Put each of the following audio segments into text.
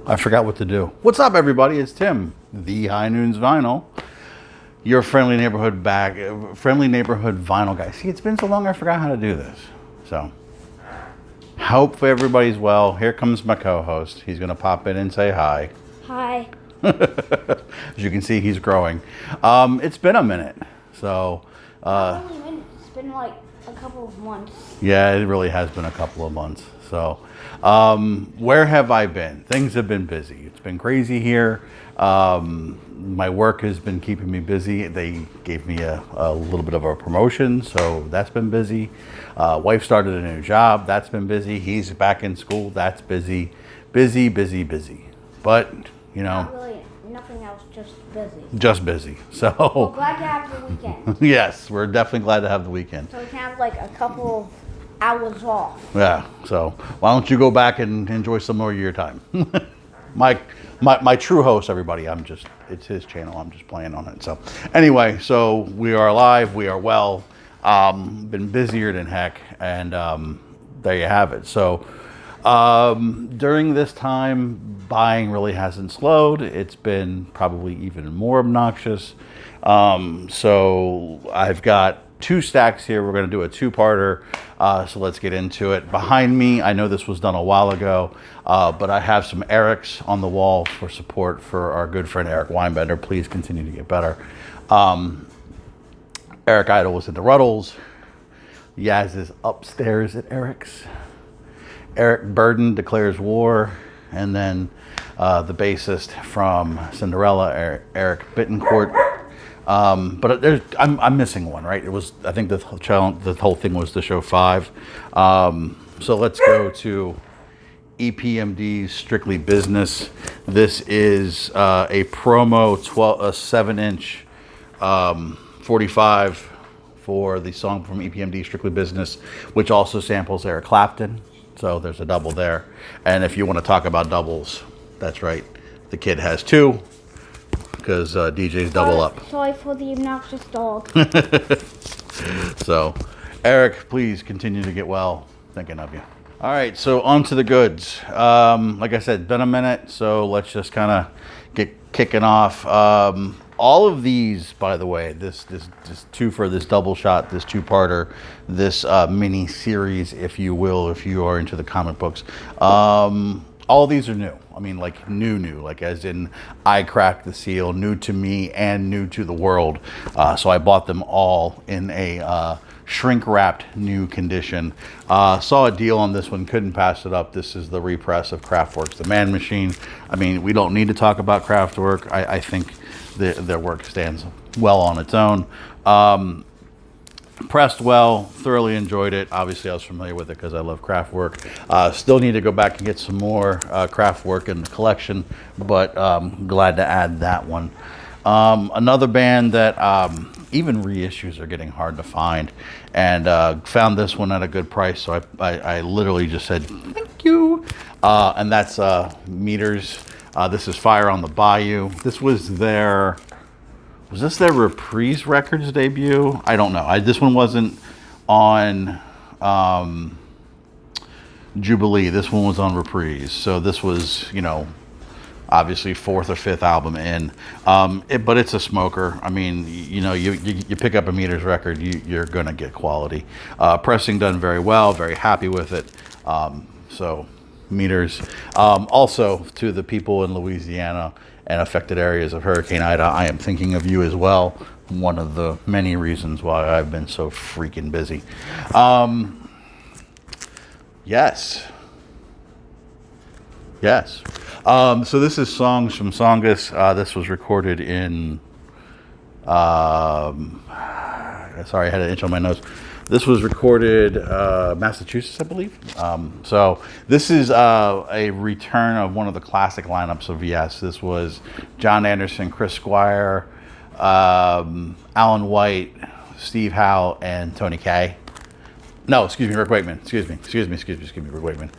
I forgot what to do. What's up, everybody? It's Tim, the High Noons Vinyl, your friendly neighborhood vinyl guy. See, it's been so long I forgot how to do this. So, hope everybody's well. Here comes my co-host. He's going to pop in and say hi. Hi. As you can see, he's growing. It's been a minute. So, Not only a minute, it's been like a couple of months. yeah, it really has been a couple of months. So, where have I been? Things have been busy. It's been crazy here. My work has been keeping me busy. They gave me a little bit of a promotion, so that's been busy. Wife started a new job. That's been busy. He's back in school. That's busy. Busy, busy, busy. But, you know. Not really, nothing else, just busy. Just busy. We're So, glad to have the weekend. yes, we're definitely glad to have the weekend. So we can have like a couple of hours off. Yeah, so why don't you go back and enjoy some more of your time? my true host, everybody. It's his channel. I'm just playing on it. So anyway, so we are alive. We are well. Been busier than heck, and there you have it. So during this time, buying really hasn't slowed. It's been probably even more obnoxious. So I've got 2 stacks here. We're going to do a 2-parter. So let's get into it. Behind me, I know this was done a while ago, but I have some Erics on the wall for support for our good friend Eric Weinbender. Please continue to get better. Eric Idle was in the Ruddles. Yaz is upstairs at Eric's. Eric Burden declares war. And then the bassist from Cinderella, Eric Bittencourt. But I'm missing one, right? It was, I think the whole thing was the show 5. So let's go to EPMD's Strictly Business. This is a promo 7-inch 45 for the song from EPMD Strictly Business, which also samples Eric Clapton. So there's a double there. And if you want to talk about doubles, that's right. The kid has 2. Because DJs double up. Sorry for the obnoxious dog. So, Eric, please continue to get well. Thinking of you. All right, so on to the goods. Like I said, been a minute, so let's just kind of get kicking off. All of these, by the way, this 2 for this double shot, this 2-parter, this mini series, if you will, if you are into the comic books. All of these are new. I mean, like new, like as in I cracked the seal, new to me and new to the world. So I bought them all in a shrink-wrapped new condition. Saw a deal on this one, couldn't pass it up. This is the repress of Kraftwerk's The Man Machine. I mean, we don't need to talk about Kraftwerk. I think their work stands well on its own. Pressed well, thoroughly enjoyed it. Obviously, I was familiar with it because I love Kraftwerk. Still need to go back and get some more Kraftwerk in the collection, but glad to add that one. Another band that even reissues are getting hard to find, and found this one at a good price, so I literally just said thank you. And that's Meters. This is Fire on the Bayou. This was their... Was this their Reprise Records debut? I don't know. This one wasn't on Jubilee. This one was on Reprise. So this was, obviously 4th or 5th album in. But it's a smoker. I mean, you pick up a Meters record, you're going to get quality. Pressing done very well. Very happy with it. So Meters. Also, to the people in Louisiana and affected areas of Hurricane Ida, I am thinking of you as well. One of the many reasons why I've been so freaking busy. Yes. So this is Songs from Songus. This was recorded in... sorry, I had an itch on my nose. This was recorded Massachusetts, I believe. So this is a return of one of the classic lineups of Yes. This was John Anderson, Chris Squire, Alan White, Steve Howe, and Tony Kaye. No, excuse me, Rick Wakeman. Excuse me, Rick Wakeman.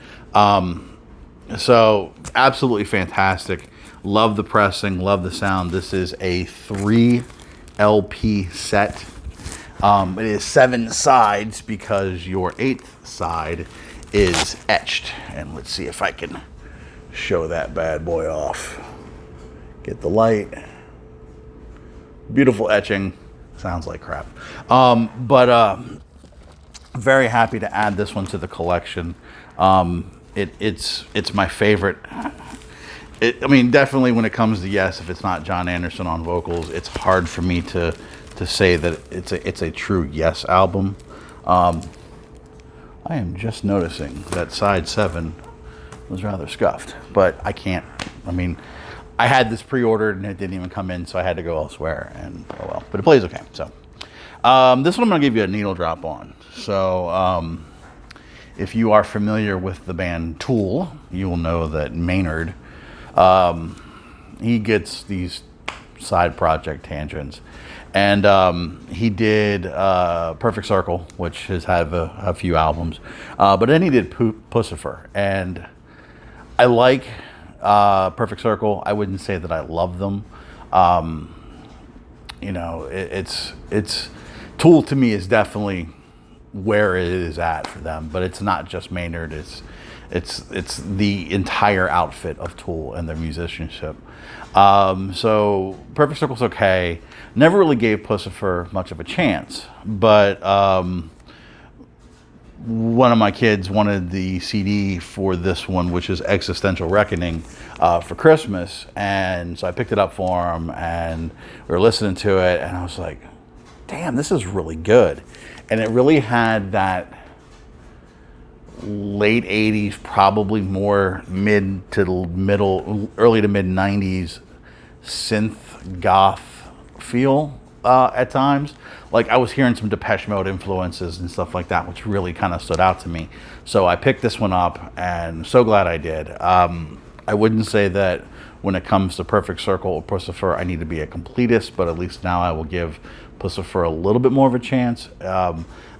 So absolutely fantastic. Love the pressing, love the sound. This is a 3 LP set. It is 7 sides because your 8th side is etched. And let's see if I can show that bad boy off. Get the light. Beautiful etching. Sounds like crap. But very happy to add this one to the collection. It's my favorite. I mean, definitely when it comes to Yes, if it's not John Anderson on vocals, it's hard for me to say that it's a true Yes album. I am just noticing that side 7 was rather scuffed, but I can't. I mean, I had this pre-ordered and it didn't even come in, so I had to go elsewhere. And oh well, but it plays okay. So this one I'm gonna give you a needle drop on. So if you are familiar with the band Tool, you will know that Maynard, he gets these side project tangents. And he did Perfect Circle, which has had a few albums. But then he did Pussifer. And I like Perfect Circle. I wouldn't say that I love them. You know, it's Tool to me is definitely where it is at for them. But it's not just Maynard. It's the entire outfit of Tool and their musicianship. So Perfect Circle's okay. Never really gave Pussifer much of a chance, but one of my kids wanted the CD for this one, which is Existential Reckoning, for Christmas, and so I picked it up for him, and we were listening to it, and I was like, damn, this is really good. And it really had that late 80s, probably more mid to middle, early to mid 90s synth goth feel at times. Like I was hearing some Depeche Mode influences and stuff like that, which really kind of stood out to me. So I picked this one up and so glad I did. I wouldn't say that when it comes to Perfect Circle or Pussifer, I need to be a completist, but at least now I will give Pussifer a little bit more of a chance.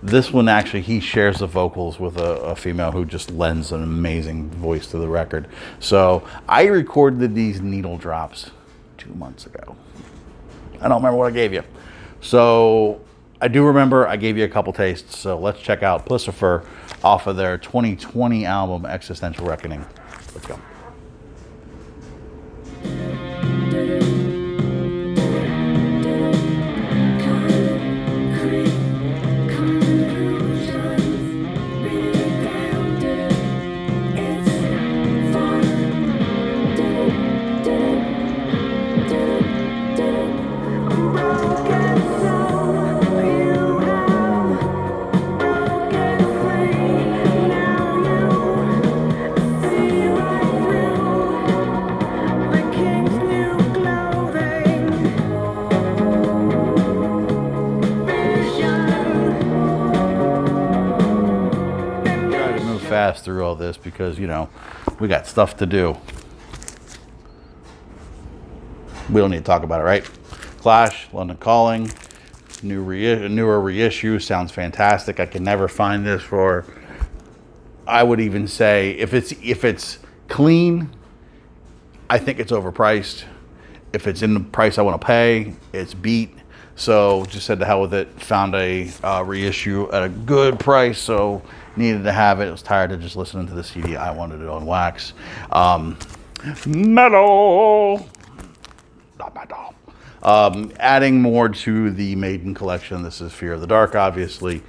This one actually, he shares the vocals with a female who just lends an amazing voice to the record. So I recorded these needle drops 2 months ago. I don't remember what I gave you. So I do remember I gave you a couple tastes. So let's check out Pussifer off of their 2020 album, Existential Reckoning. Let's go. Fast through all this because, you know, we got stuff to do. We don't need to talk about it, right? Clash, London Calling, newer reissue, sounds fantastic. I can never find this for, I would even say, if it's clean, I think it's overpriced. If it's in the price I want to pay, it's beat. So just said to hell with it. Found a reissue at a good price, so needed to have it. I was tired of just listening to the CD. I wanted it on wax. Metal. Not metal. Adding more to the Maiden collection. This is Fear of the Dark, obviously.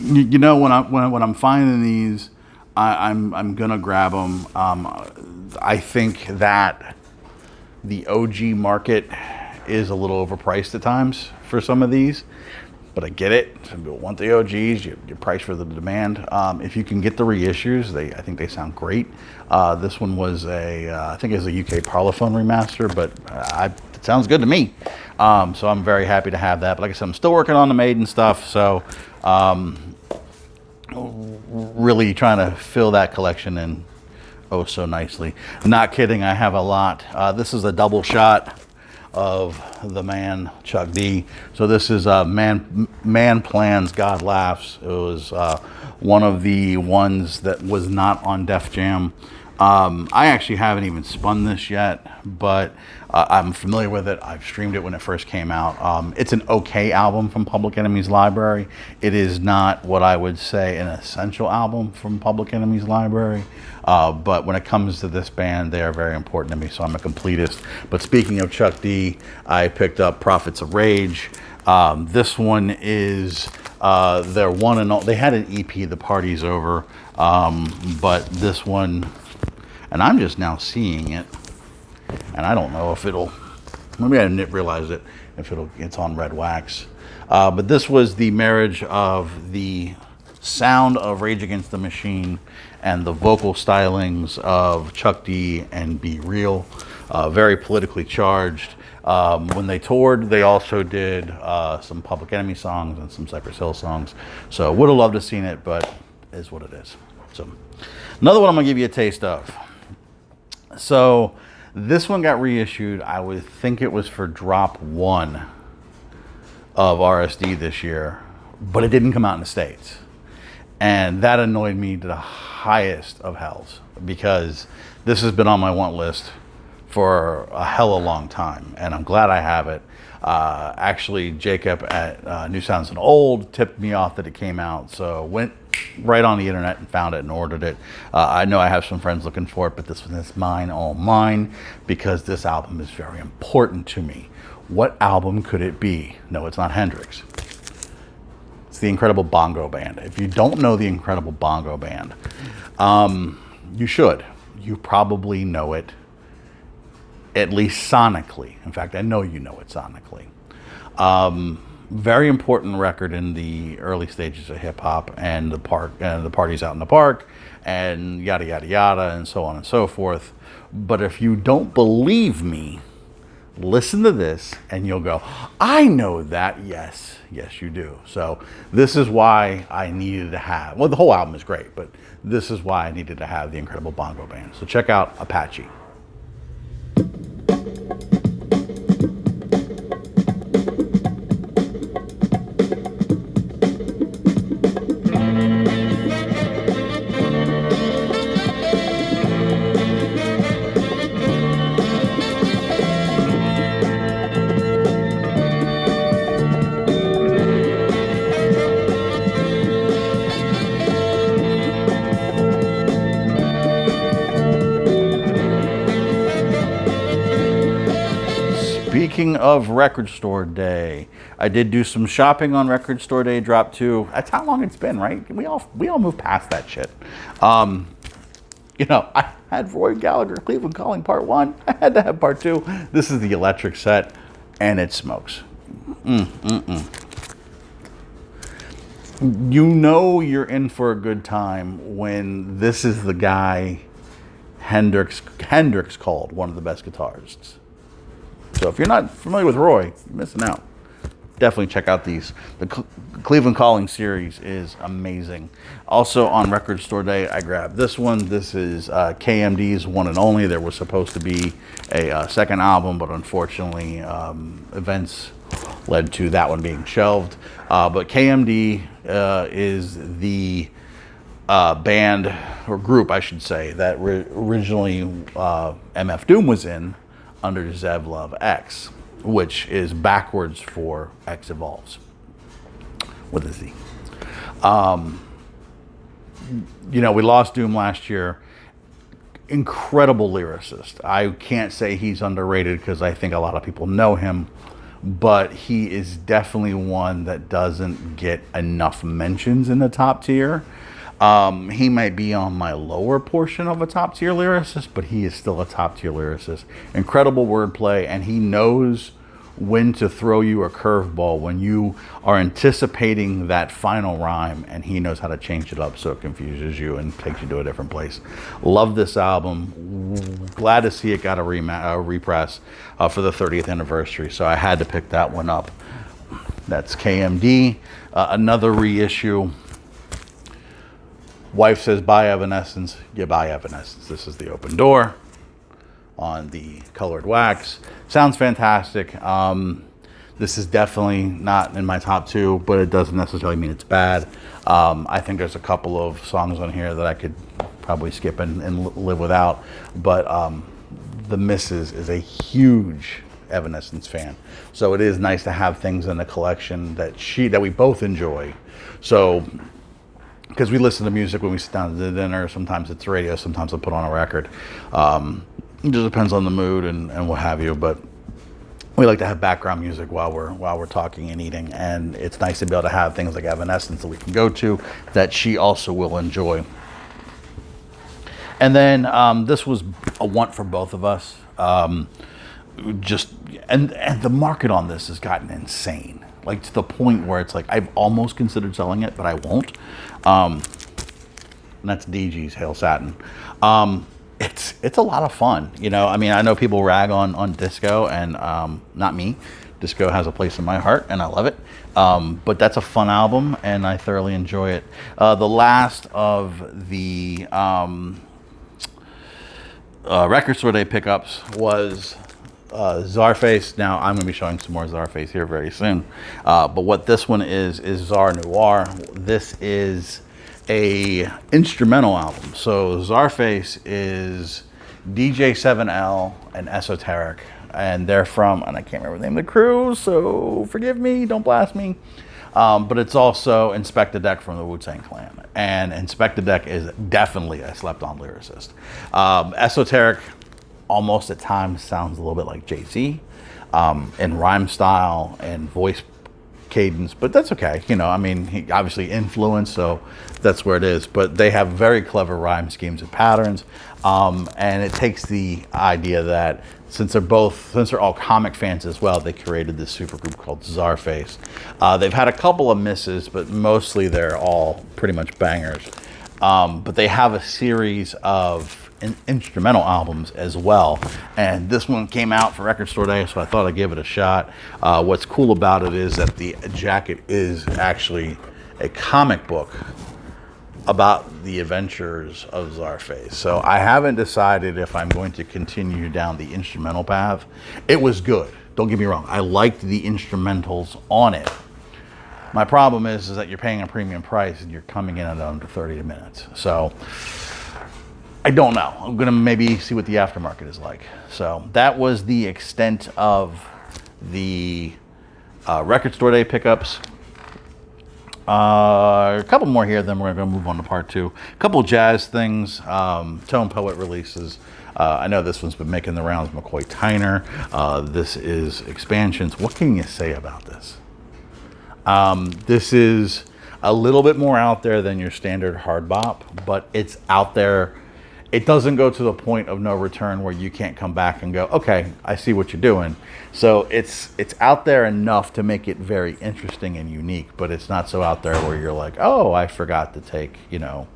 You know, when I'm finding these, I'm gonna grab them. I think that the OG market is a little overpriced at times for some of these, but I get it. Some people want the OGs. You price for the demand. If you can get the reissues, I think they sound great. This one was I think it was a UK Parlophone remaster, but it sounds good to me. So I'm very happy to have that. But like I said, I'm still working on the Maiden stuff, so really trying to fill that collection in oh so nicely. Not kidding, I have a lot. This is a double shot of the man Chuck D. So this is Man Plans, God Laughs. It was one of the ones that was not on Def Jam. I actually haven't even spun this yet, but I'm familiar with it. I've streamed it when it first came out. It's an okay album from Public Enemy's library. It is not what I would say an essential album from Public Enemy's library, but when it comes to this band, they are very important to me, so I'm a completist. But speaking of Chuck D, I picked up Prophets of Rage. This one is their one and all. They had an EP, The Party's Over, but this one, and I'm just now seeing it, and I don't know if it'll, maybe I didn't realize it, if it's on red wax. But this was the marriage of the sound of Rage Against the Machine and the vocal stylings of Chuck D and Be Real. Very politically charged. When they toured, they also did some Public Enemy songs and some Cypress Hill songs. So would have loved to have seen it, but it is what it is. So another one I'm going to give you a taste of. So this one got reissued. I would think it was for drop 1 of RSD this year, but it didn't come out in the States. And that annoyed me to the highest of hells, because this has been on my want list for a hella long time, and I'm glad I have it. Actually, Jacob at New Sounds and Old tipped me off that it came out, so went right on the internet and found it and ordered it. I know I have some friends looking for it, but this one is mine, all mine, because this album is very important to me. What album could it be? No, it's not Hendrix. It's the Incredible Bongo Band. If you don't know the Incredible Bongo Band, you should. You probably know it, at least sonically. In fact, I know you know it sonically. Very important record in the early stages of hip hop and the parties out in the park and yada yada yada and so on and so forth. But if you don't believe me, listen to this and you'll go, I know that. Yes, you do. So this is why I needed to have, well, the whole album is great, but this is why I needed to have the Incredible Bongo Band. So check out Apache. Speaking of Record Store Day, I did do some shopping on Record Store Day, drop 2. That's how long it's been, right? We all move past that shit. You know, I had Roy Gallagher, Cleveland Calling Part 1. I had to have Part 2. This is the electric set, and it smokes. You know you're in for a good time when this is the guy Hendrix called one of the best guitarists. So if you're not familiar with Roy, you're missing out. Definitely check out these. The Cleveland Calling series is amazing. Also on Record Store Day, I grabbed this one. This is KMD's One and Only. There was supposed to be a second album, but unfortunately events led to that one being shelved. But KMD is the band, or group I should say, that originally MF Doom was in, under Zev Love X, which is backwards for X Evolves with a Z. You know, we lost Doom last year. Incredible lyricist. I can't say he's underrated because I think a lot of people know him, but he is definitely one that doesn't get enough mentions in the top tier. He might be on my lower portion of a top tier lyricist, but he is still a top tier lyricist. Incredible wordplay, and he knows when to throw you a curveball when you are anticipating that final rhyme, and he knows how to change it up so it confuses you and takes you to a different place. Love this album. Glad to see it got a repress for the 30th anniversary, so I had to pick that one up. That's KMD. Another reissue. Wife says, buy Evanescence. You buy Evanescence. This is the open door on the colored wax. Sounds fantastic. This is definitely not in my top 2, but it doesn't necessarily mean it's bad. I think there's a couple of songs on here that I could probably skip and live without. But the missus is a huge Evanescence fan, so it is nice to have things in the collection that we both enjoy. So, because we listen to music when we sit down to dinner, sometimes it's radio, sometimes I'll put on a record. It just depends on the mood and what have you. But we like to have background music while we're talking and eating, and it's nice to be able to have things like Evanescence that we can go to that she also will enjoy. And then this was a want for both of us. And the market on this has gotten insane, like to the point where it's like I've almost considered selling it, but I won't. And that's DG's Hail Satin. It's a lot of fun, you know. I mean, I know people rag on disco, and not me. Disco has a place in my heart, and I love it. But that's a fun album, and I thoroughly enjoy it. The last of the Rekkid Store Day pickups was Czarface. Now I'm going to be showing some more Czarface here very soon. But what this one is Czar Noir. This is a instrumental album. So Czarface is DJ 7L and Esoteric, and they're from, and I can't remember the name of the crew, so forgive me, don't blast me. But it's also Inspector Deck from the Wu-Tang Clan, and Inspector Deck is definitely a slept-on lyricist. Esoteric almost at times sounds a little bit like Jay-Z in rhyme style and voice cadence, but that's okay. You know, I mean, he obviously influenced, so that's where it is. But they have very clever rhyme schemes and patterns, and it takes the idea that since they're all comic fans as well, they created this super group called Czarface. They've had a couple of misses, but mostly they're all pretty much bangers. But they have a series of instrumental albums as well, and this one came out for Rekkid Store Day, so I thought I'd give it a shot. What's cool about it is that the jacket is actually a comic book about the adventures of Czarface. So I haven't decided if I'm going to continue down the instrumental path. It was good, don't get me wrong, I liked the instrumentals on it. My problem is that you're paying a premium price and you're coming in at under 30 minutes. So I don't know. I'm going to maybe see what the aftermarket is like. So that was the extent of the Rekkid Store Day pickups. A couple more here, then we're going to move on to part 2. A couple jazz things, Tone Poet releases. I know this one's been making the rounds, McCoy Tyner. This is expansions. What can you say about this? This is a little bit more out there than your standard hard bop, but it's out there. It doesn't go to the point of no return where you can't come back and go, okay, I see what you're doing. So it's out there enough to make it very interesting and unique, but it's not so out there where you're like, oh, I forgot to take, you know,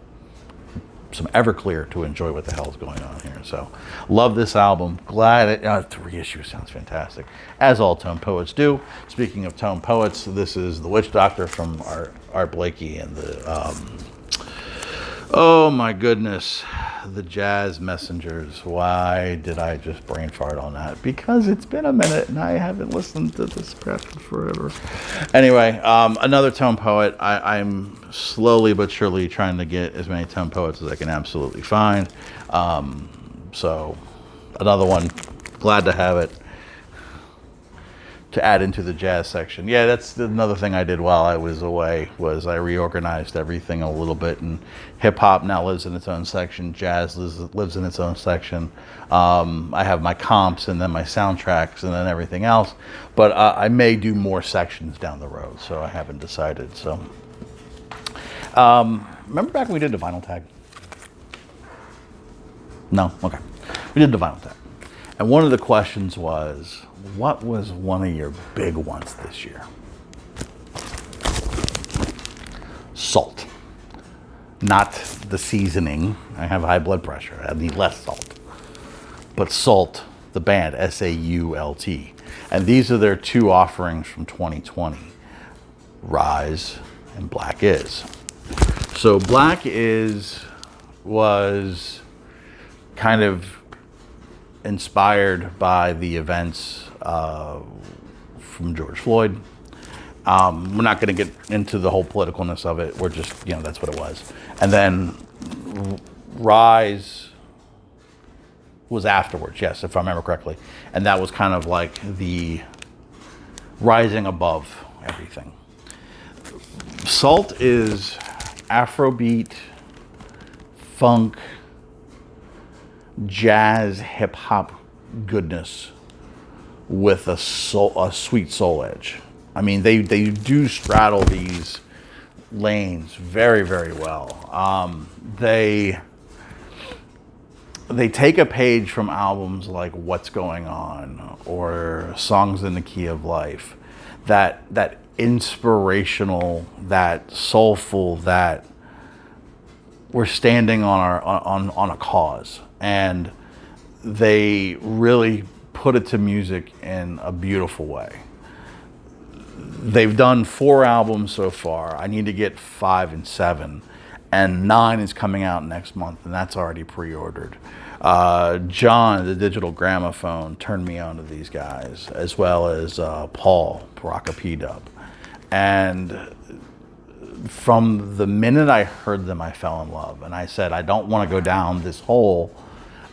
some Everclear to enjoy what the hell is going on here. So love this album. Glad it 3 issues sounds fantastic, as all Tone Poets do. Speaking of Tone Poets, this is The Witch Doctor from Art Blakey and the oh my goodness, the Jazz Messengers. Why did I just brain fart on that? Because it's been a minute and I haven't listened to this crap in forever. Anyway, another Tone Poet. I'm slowly but surely trying to get as many Tone Poets as I can absolutely find. So another one, glad to have it to add into the jazz section. Yeah, that's another thing I did while I was away, was I reorganized everything a little bit, and hip hop now lives in its own section, jazz lives in its own section. I have my comps and then my soundtracks and then everything else, but I may do more sections down the road, so I haven't decided. So remember back when we did the vinyl tag? No? Okay. We did the vinyl tag. And one of the questions was, what was one of your big ones this year? Salt. Not the seasoning. I have high blood pressure. I need less salt. But Salt, the band, S-A-U-L-T. And these are their 2 offerings from 2020. Rise and Black Is. So Black Is was kind of inspired by the events from George Floyd. We're not going to get into the whole politicalness of it. We're just, that's what it was. And then Rise was afterwards, yes, if I remember correctly. And that was kind of like the rising above everything. Salt is Afrobeat, funk, jazz, hip hop goodness with a sweet soul edge. I mean, they do straddle these lanes very, very well. They take a page from albums like What's Going On or Songs in the Key of Life, that inspirational, that soulful, that we're standing on a cause, and they really put it to music in a beautiful way. They've done 4 albums so far. I need to get 5 and 7, and 9 is coming out next month, and that's already pre-ordered. John, the Digital Gramophone, turned me on to these guys, as well as Paul, Paraka P-Dub. And from the minute I heard them, I fell in love. And I said, I don't want to go down this hole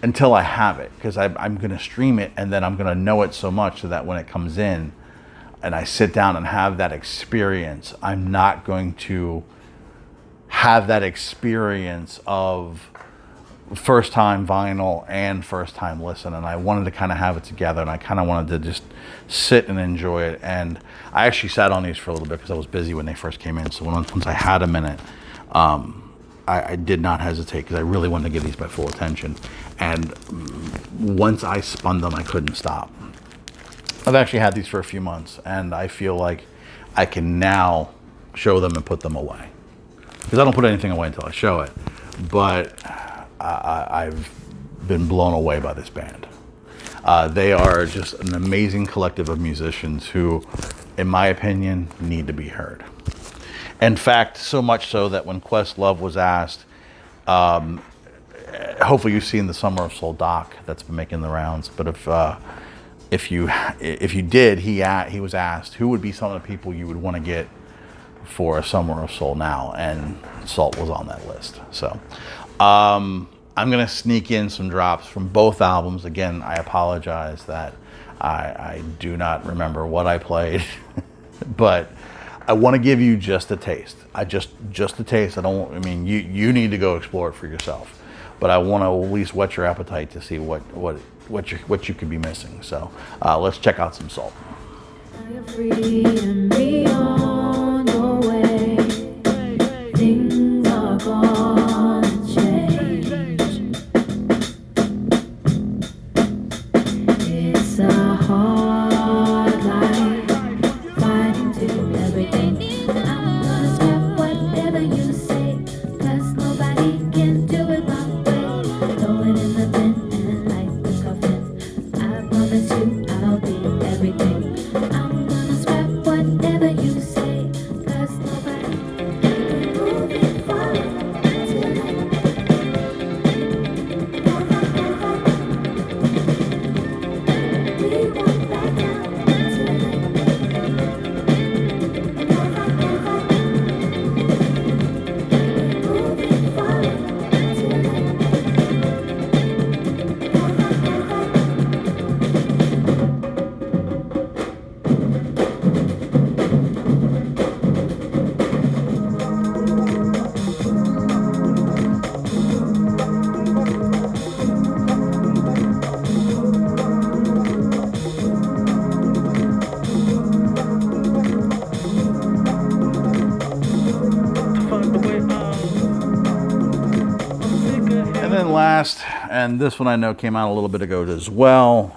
until I have it, because I'm going to stream it, and then I'm going to know it so much so that when it comes in and I sit down and have that experience, I'm not going to have that experience of first time vinyl and first time listen. And I wanted to kind of have it together, and I kind of wanted to just sit and enjoy it. And I actually sat on these for a little bit because I was busy when they first came in. So once I had a minute, I did not hesitate, because I really wanted to give these my full attention. And once I spun them, I couldn't stop. I've actually had these for a few months, and I feel like I can now show them and put them away, because I don't put anything away until I show it. But I've been blown away by this band. They are just an amazing collective of musicians who, in my opinion, need to be heard. In fact, so much so that when Questlove was asked, hopefully you've seen the Summer of Soul doc that's been making the rounds, but if you did, he was asked who would be some of the people you would want to get for a Summer of Soul now, and Salt was on that list. So I'm gonna sneak in some drops from both albums. Again, I apologize that I do not remember what I played, but I want to give you just a taste. Just a taste. You need to go explore it for yourself, but I want to at least whet your appetite to see what you could be missing. So let's check out some Salt. You're free and be on your way. Things are gonna change. It's a hard life, fighting to everything. I'm gonna scrap whatever you say, 'cause nobody can do it my way. Throw it in the bin and light the coffin. I promise you I'll be everything. I'm gonna scrap whatever you say, 'cause nobody can move it forward we won't back down move it forward And then last, and this one I know came out a little bit ago as well,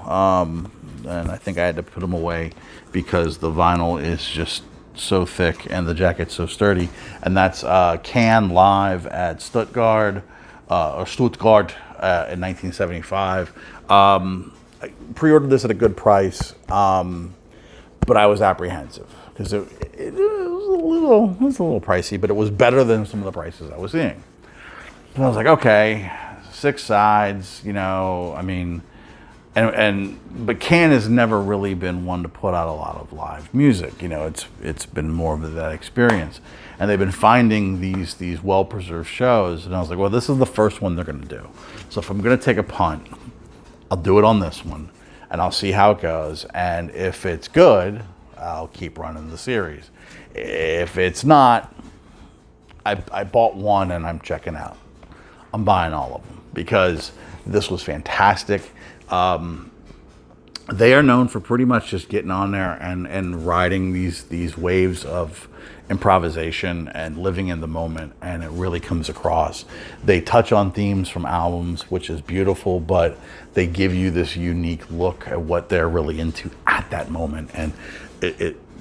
and I think I had to put them away because the vinyl is just so thick and the jacket's so sturdy, and that's Can live at Stuttgart in 1975. I pre-ordered this at a good price, but I was apprehensive because it was a little pricey, but it was better than some of the prices I was seeing. And I was like, okay, 6 sides, But Can has never really been one to put out a lot of live music. You know, it's been more of that experience, and they've been finding these well preserved shows. And I was like, well, this is the first one they're going to do. So if I'm going to take a punt, I'll do it on this one, and I'll see how it goes. And if it's good, I'll keep running the series. If it's not, I bought one and I'm checking out. I'm buying all of them because this was fantastic. They are known for pretty much just getting on there and riding these waves of improvisation and living in the moment, and it really comes across. They touch on themes from albums, which is beautiful, but they give you this unique look at what they're really into at that moment, and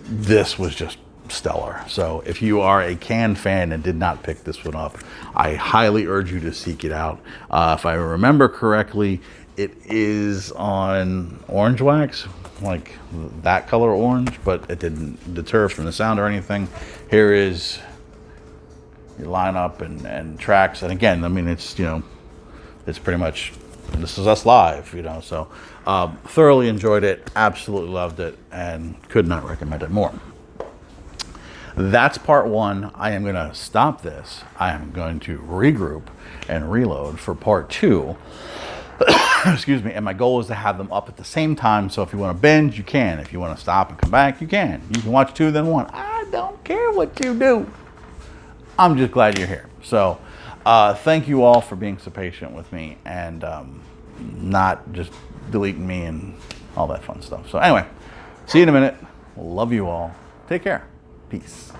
this was just stellar. So if you are a Can fan and did not pick this one up, I highly urge you to seek it out. If I remember correctly, it is on orange wax, like that color orange, but it didn't deter from the sound or anything. Here is your lineup and tracks. And again, I mean, it's, you know, it's pretty much, this is us live, you know, so thoroughly enjoyed it, absolutely loved it, and could not recommend it more. That's part one. I am going to stop this. I am going to regroup and reload for part two. Excuse me. And my goal is to have them up at the same time. So if you want to binge, you can. If you want to stop and come back, you can. You can watch two, then one. I don't care what you do. I'm just glad you're here. So thank you all for being so patient with me and not just deleting me and all that fun stuff. So anyway, see you in a minute. Love you all. Take care. Peace.